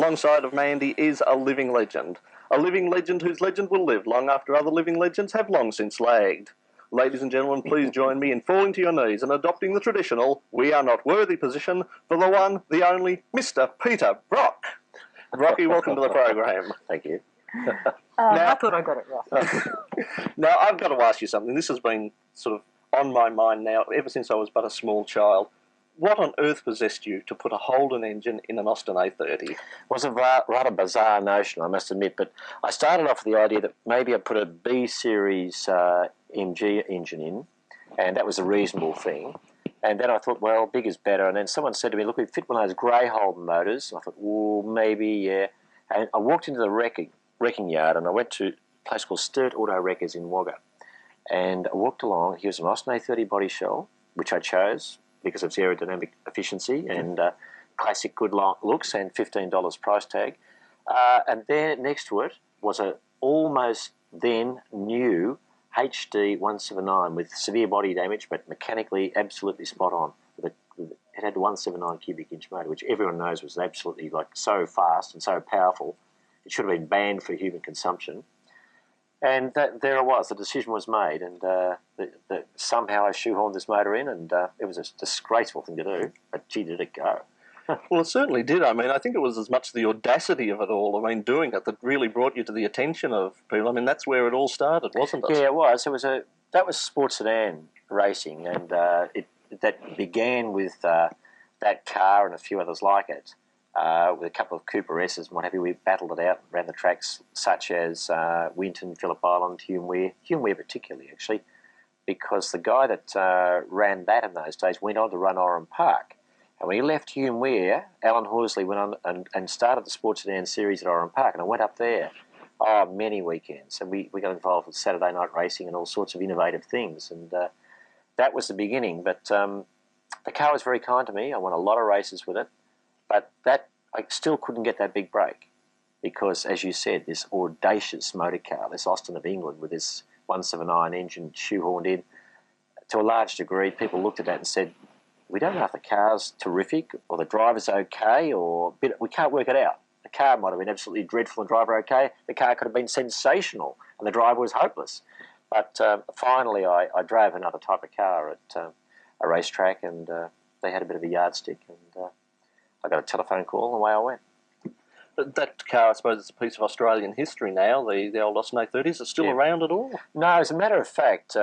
Alongside of Mandy is a living legend. A living legend whose legend will live long after other living legends have long since lagged. Ladies and gentlemen, please join me in falling to your knees and adopting the traditional "we are not worthy" position for the one, the only, Mr. Peter Brock. Brocky, welcome to the program. Thank you. I thought I got it right. Now, I've got to ask you something. This has been sort of on my mind now ever since I was but a small child. What on earth possessed you to put a Holden engine in an Austin A30? It was a rather bizarre notion, I must admit, but I started off with the idea that maybe I'd put a B-series MG engine in, and that was a reasonable thing. And then I thought, well, big is better. And then someone said to me, look, we fit one of those grey Holden motors. And I thought, well, maybe, yeah. And I walked into the wrecking yard, and I went to a place called Sturt Auto Wreckers in Wagga. And I walked along. Here's an Austin A30 body shell, which I chose because of its aerodynamic efficiency and classic good looks and $15 price tag. And there next to it was a almost then new HD 179 with severe body damage, but mechanically absolutely spot on. It had a 179 cubic inch motor, which everyone knows was absolutely like so fast and so powerful. It should have been banned for human consumption. And there it was. The decision was made, and somehow I shoehorned this motor in, and it was a disgraceful thing to do. But gee, did it go! Well, it certainly did. I mean, I think it was as much the audacity of it all, I mean, doing it, that really brought you to the attention of people. I mean, that's where it all started, wasn't it? Yeah, it was. That was sports sedan racing, and that began with that car and a few others like it. With a couple of Cooper S's and what have you. We battled it out around the tracks such as Winton, Phillip Island, Hume Weir particularly, actually, because the guy that ran that in those days went on to run Oran Park. And when he left Hume Weir, Alan Horsley went on and started the Sports Sedan series at Oran Park, and I went up there many weekends. And we got involved with Saturday night racing and all sorts of innovative things. And that was the beginning. But the car was very kind to me. I won a lot of races with it. But that I still couldn't get that big break because, as you said, this audacious motor car, this Austin of England with this 179 engine shoehorned in, to a large degree, people looked at that and said, we don't know if the car's terrific or the driver's okay, we can't work it out. The car might have been absolutely dreadful and the driver okay. The car could have been sensational and the driver was hopeless. But finally, I drove another type of car at a racetrack, and they had a bit of a yardstick, and I got a telephone call and away I went. But that car, I suppose, is a piece of Australian history now, the old Austin A30. Is it still around at all? No, as a matter of fact,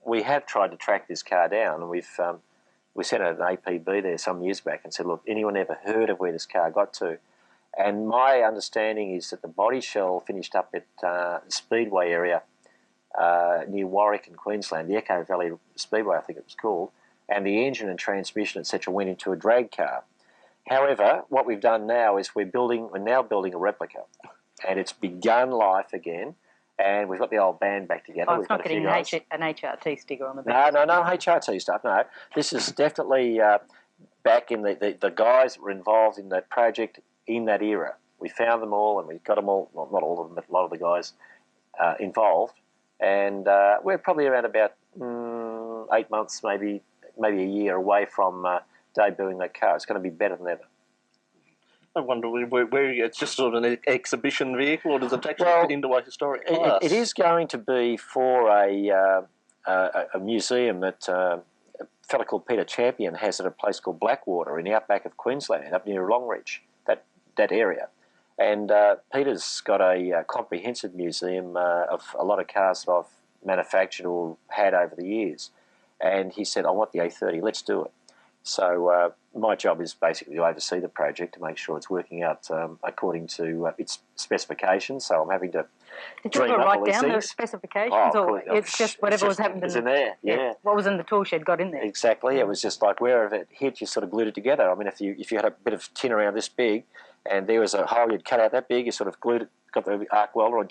we have tried to track this car down, and we sent an APB there some years back and said, look, anyone ever heard of where this car got to? And my understanding is that the body shell finished up at the Speedway area near Warwick in Queensland, the Echo Valley Speedway, I think it was called, and the engine and transmission, etc., went into a drag car. However, what we've done now is we're now building a replica, and it's begun life again, and we've got the old band back together. Oh, it's we've not got getting an HRT sticker on the back. No HRT stuff, no. This is definitely back in the guys that were involved in that project in that era. We found them all, and we got them all, well, not all of them, but a lot of the guys involved, and we're probably around about 8 months, maybe a year away from debuting that car. It's going to be better than ever. I wonder where it's just sort of an exhibition vehicle, or does it actually fit into a historic class? It is going to be for a museum that a fellow called Peter Champion has at a place called Blackwater in the outback of Queensland, up near Longreach, that area. And Peter's got a comprehensive museum of a lot of cars that I've manufactured or had over the years. And he said, I want the A30, let's do it. So my job is basically to oversee the project to make sure it's working out according to its specifications. So I'm having to Did you ever write down those specifications, or it's just whatever was happening? It's in there, yeah. What was in the tool shed got in there. Exactly. It was just like wherever it hit, you sort of glued it together. I mean, if you had a bit of tin around this big, and there was a hole you'd cut out that big, you sort of glued it, got the arc welder on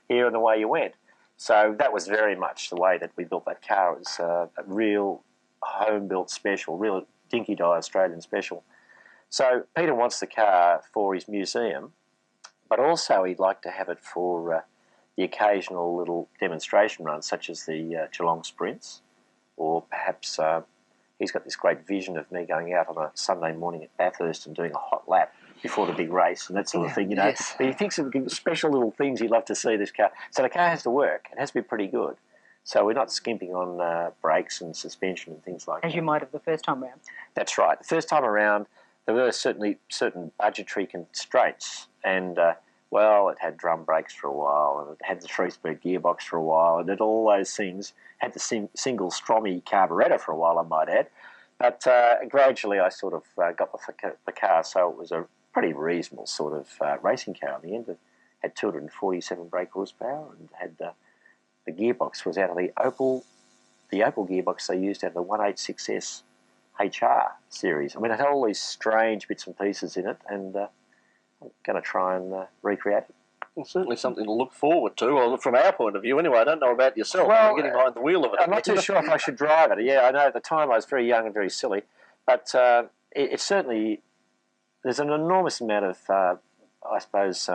here, and away you went. So that was very much the way that we built that car. It was a real home-built special, real dinky-die Australian special. So Peter wants the car for his museum, but also he'd like to have it for the occasional little demonstration run, such as the Geelong Sprints, or perhaps he's got this great vision of me going out on a Sunday morning at Bathurst and doing a hot lap before the big race and that sort of thing, you know. Yes. But he thinks of special little things he'd love to see this car. So the car has to work. It has to be pretty good. So we're not skimping on brakes and suspension and things like that. As you might have the first time round. That's right. The first time around, there were certainly certain budgetary constraints. And, well, it had drum brakes for a while, and it had the 3-speed gearbox for a while, and it all those things. Had the single Stromy carburettor for a while, I might add. But gradually I sort of got the car, so it was a pretty reasonable sort of racing car in the end. It had 247 brake horsepower and had the gearbox was out of the Opel gearbox they used out of the 186S HR series. I mean, it had all these strange bits and pieces in it, and I'm going to try and recreate it. Well, certainly something to look forward to, or from our point of view anyway. I don't know about yourself. Well, You're getting behind the wheel of it. I'm not too sure if I should drive it. Yeah, I know at the time I was very young and very silly, but it certainly, there's an enormous amount of, I suppose,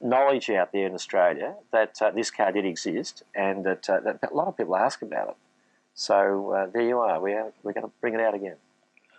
knowledge out there in Australia that this car did exist, and that a lot of people ask about it. So there you are. We're going to bring it out again.